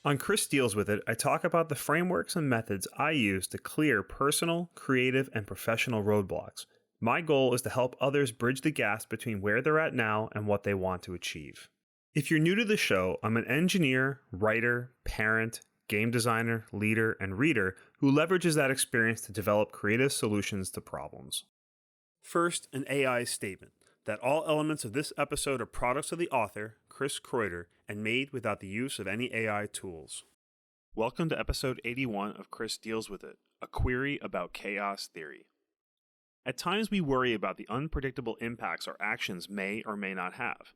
On Chris Deals With It, I talk about the frameworks and methods I use to clear personal, creative, and professional roadblocks. My goal is to help others bridge the gaps between where they're at now and what they want to achieve. If you're new to the show, I'm an engineer, writer, parent, game designer, leader, and reader who leverages that experience to develop creative solutions to problems. First, an AI statement that all elements of this episode are products of the author, Chris Kreuter, and made without the use of any AI tools. Welcome to episode 81 of Chris Deals With It, a query about chaos theory. At times we worry about the unpredictable impacts our actions may or may not have.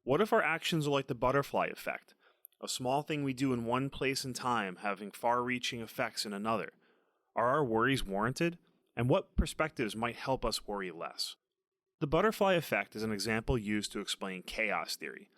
What if our actions are like the butterfly effect? A small thing we do in one place and time having far-reaching effects in another. Are our worries warranted? And what perspectives might help us worry less? The butterfly effect is an example used to explain chaos theory.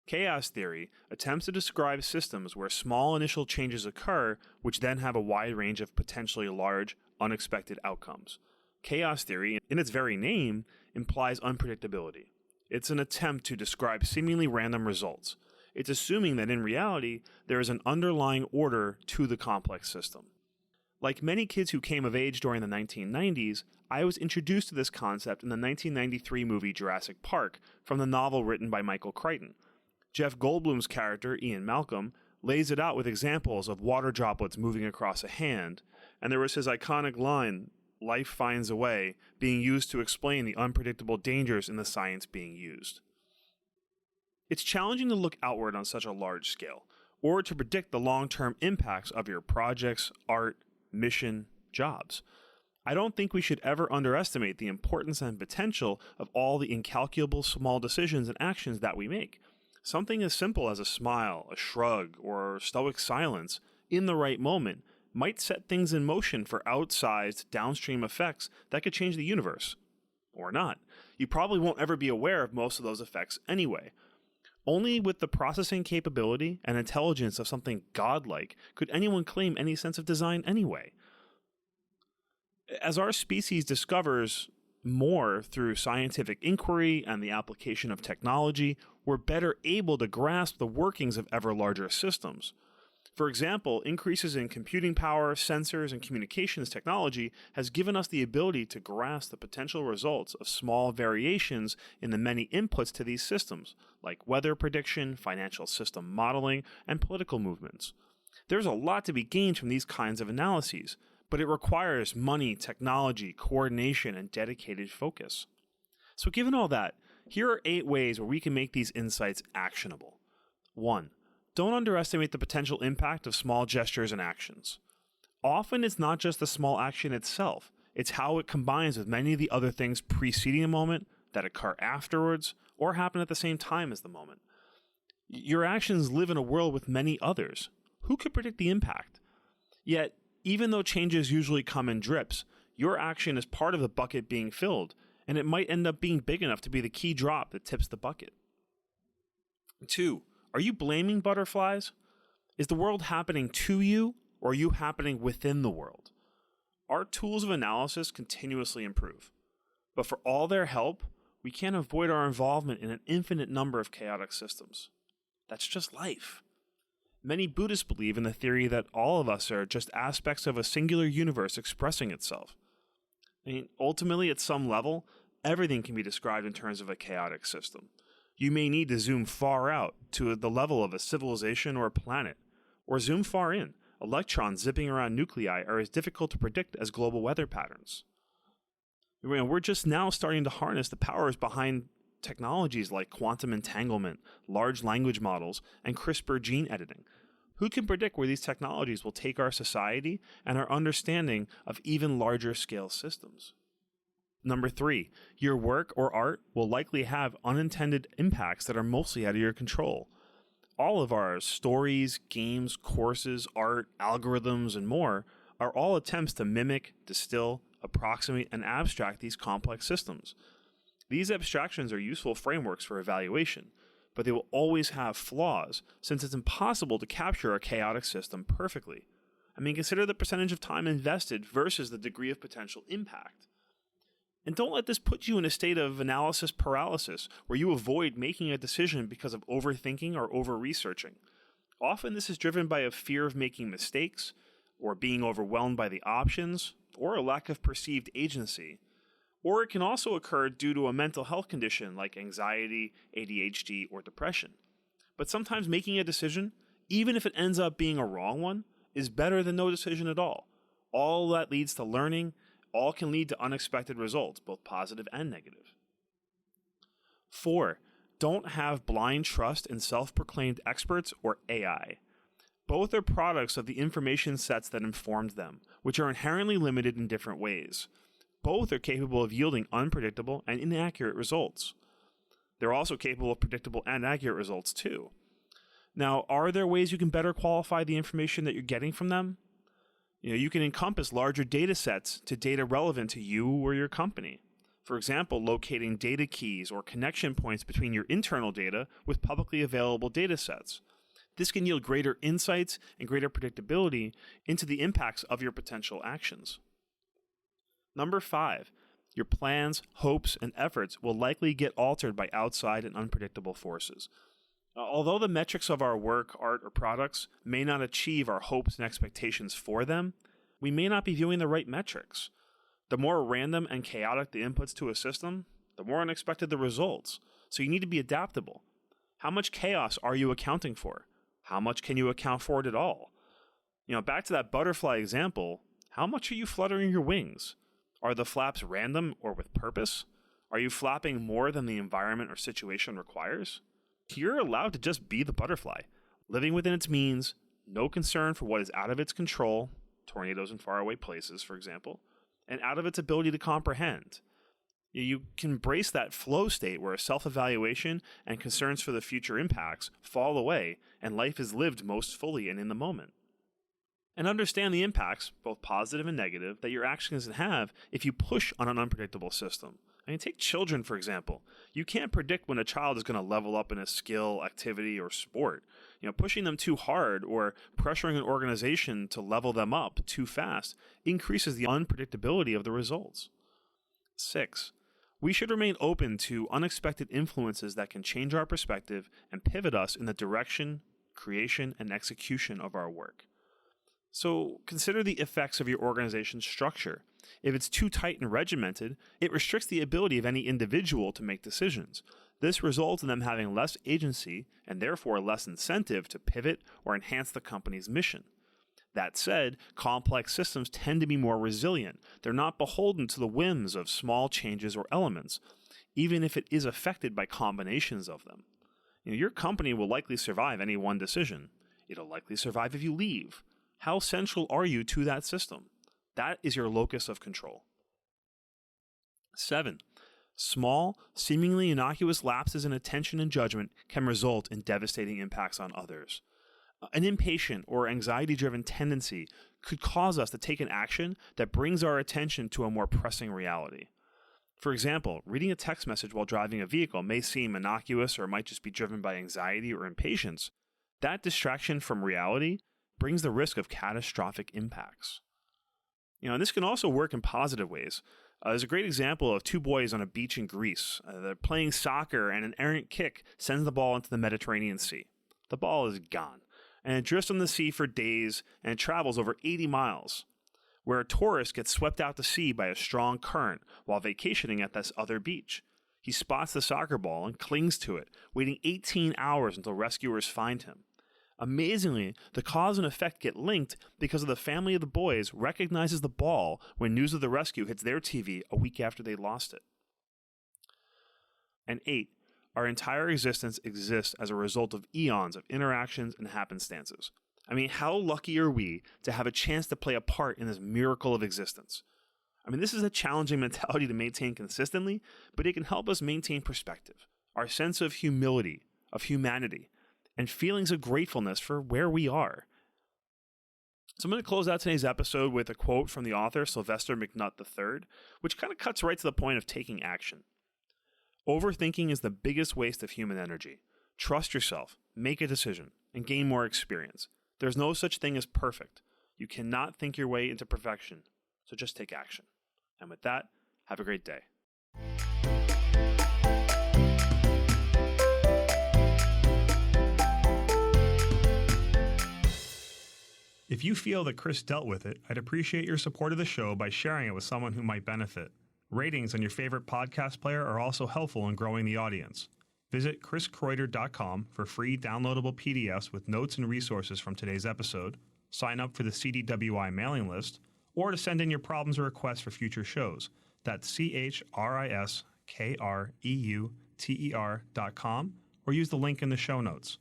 Chaos theory attempts to describe systems where small initial changes occur, which then have a wide range of potentially large, unexpected outcomes. Chaos theory, in its very name, implies unpredictability. It's an attempt to describe seemingly random results. It's assuming that in reality, there is an underlying order to the complex system. Like many kids who came of age during the 1990s, I was introduced to this concept in the 1993 movie Jurassic Park from the novel written by Michael Crichton. Jeff Goldblum's character, Ian Malcolm, lays it out with examples of water droplets moving across a hand, and there was his iconic line, "Life finds a way," being used to explain the unpredictable dangers in the science being used. It's challenging to look outward on such a large scale, or to predict the long-term impacts of your projects, art, mission, jobs. I don't think we should ever underestimate the importance and potential of all the incalculable small decisions and actions that we make. Something as simple as a smile, a shrug, or stoic silence in the right moment might set things in motion for outsized downstream effects that could change the universe. Or not. You probably won't ever be aware of most of those effects anyway. Only with the processing capability and intelligence of something godlike could anyone claim any sense of design anyway. As our species discovers more through scientific inquiry and the application of technology, we're better able to grasp the workings of ever larger systems. For example, increases in computing power, sensors, and communications technology has given us the ability to grasp the potential results of small variations in the many inputs to these systems, like weather prediction, financial system modeling, and political movements. There's a lot to be gained from these kinds of analyses, but it requires money, technology, coordination, and dedicated focus. So given all that, here are 8 ways where we can make these insights actionable. 1. Don't underestimate the potential impact of small gestures and actions. Often it's not just the small action itself, it's how it combines with many of the other things preceding a moment, that occur afterwards, or happen at the same time as the moment. Your actions live in a world with many others. Who could predict the impact? Yet, even though changes usually come in drips, your action is part of the bucket being filled, and it might end up being big enough to be the key drop that tips the bucket. 2. Are you blaming butterflies? Is the world happening to you, or are you happening within the world? Our tools of analysis continuously improve, but for all their help, we can't avoid our involvement in an infinite number of chaotic systems. That's just life. Many Buddhists believe in the theory that all of us are just aspects of a singular universe expressing itself. Ultimately, at some level, everything can be described in terms of a chaotic system. You may need to zoom far out to the level of a civilization or a planet, or zoom far in. Electrons zipping around nuclei are as difficult to predict as global weather patterns. We're just now starting to harness the powers behind technologies like quantum entanglement, large language models, and CRISPR gene editing. Who can predict where these technologies will take our society and our understanding of even larger scale systems? Number 3, your work or art will likely have unintended impacts that are mostly out of your control. All of our stories, games, courses, art, algorithms, and more are all attempts to mimic, distill, approximate, and abstract these complex systems. These abstractions are useful frameworks for evaluation, but they will always have flaws since it's impossible to capture a chaotic system perfectly. Consider the percentage of time invested versus the degree of potential impact. And don't let this put you in a state of analysis paralysis where you avoid making a decision because of overthinking or over-researching. Often this is driven by a fear of making mistakes, or being overwhelmed by the options, or a lack of perceived agency. Or it can also occur due to a mental health condition like anxiety, ADHD, or depression. But sometimes making a decision, even if it ends up being a wrong one, is better than no decision at all. All that leads to learning, all can lead to unexpected results, both positive and negative. 4. Don't have blind trust in self-proclaimed experts or AI. Both are products of the information sets that informed them, which are inherently limited in different ways. Both are capable of yielding unpredictable and inaccurate results. They're also capable of predictable and accurate results too. Now, are there ways you can better qualify the information that you're getting from them? You can encompass larger data sets to data relevant to you or your company. For example, locating data keys or connection points between your internal data with publicly available data sets. This can yield greater insights and greater predictability into the impacts of your potential actions. Number 5, your plans, hopes, and efforts will likely get altered by outside and unpredictable forces. Although the metrics of our work, art, or products may not achieve our hopes and expectations for them, we may not be viewing the right metrics. The more random and chaotic the inputs to a system, the more unexpected the results. So you need to be adaptable. How much chaos are you accounting for? How much can you account for it at all? Back to that butterfly example, how much are you fluttering your wings? Are the flaps random or with purpose? Are you flapping more than the environment or situation requires? You're allowed to just be the butterfly, living within its means, no concern for what is out of its control, tornadoes in faraway places, for example, and out of its ability to comprehend. You can embrace that flow state where self-evaluation and concerns for the future impacts fall away and life is lived most fully and in the moment. And understand the impacts, both positive and negative, that your actions can have if you push on an unpredictable system. Take children, for example. You can't predict when a child is going to level up in a skill, activity, or sport. Pushing them too hard or pressuring an organization to level them up too fast increases the unpredictability of the results. 6. We should remain open to unexpected influences that can change our perspective and pivot us in the direction, creation, and execution of our work. So consider the effects of your organization's structure. If it's too tight and regimented, it restricts the ability of any individual to make decisions. This results in them having less agency and therefore less incentive to pivot or enhance the company's mission. That said, complex systems tend to be more resilient. They're not beholden to the whims of small changes or elements, even if it is affected by combinations of them. Your company will likely survive any one decision. It'll likely survive if you leave. How central are you to that system? That is your locus of control. 7. Small, seemingly innocuous lapses in attention and judgment can result in devastating impacts on others. An impatient or anxiety-driven tendency could cause us to take an action that brings our attention to a more pressing reality. For example, reading a text message while driving a vehicle may seem innocuous or might just be driven by anxiety or impatience. That distraction from reality brings the risk of catastrophic impacts. And this can also work in positive ways. There's a great example of two boys on a beach in Greece. They're playing soccer and an errant kick sends the ball into the Mediterranean Sea. The ball is gone, and it drifts on the sea for days and it travels over 80 miles, where a tourist gets swept out to sea by a strong current while vacationing at this other beach. He spots the soccer ball and clings to it, waiting 18 hours until rescuers find him. Amazingly, the cause and effect get linked because the family of the boys recognizes the ball when news of the rescue hits their TV a week after they lost it. And 8, our entire existence exists as a result of eons of interactions and happenstances. How lucky are we to have a chance to play a part in this miracle of existence? This is a challenging mentality to maintain consistently, but it can help us maintain perspective, our sense of humility, of humanity, and feelings of gratefulness for where we are. So I'm going to close out today's episode with a quote from the author Sylvester McNutt III, which kind of cuts right to the point of taking action. Overthinking is the biggest waste of human energy. Trust yourself, make a decision, and gain more experience. There's no such thing as perfect. You cannot think your way into perfection, so just take action. And with that, have a great day. If you feel that Chris dealt with it, I'd appreciate your support of the show by sharing it with someone who might benefit. Ratings on your favorite podcast player are also helpful in growing the audience. Visit chriskreuter.com for free downloadable PDFs with notes and resources from today's episode, sign up for the CDWI mailing list, or to send in your problems or requests for future shows. That's CHRISKREUTER.com, or use the link in the show notes.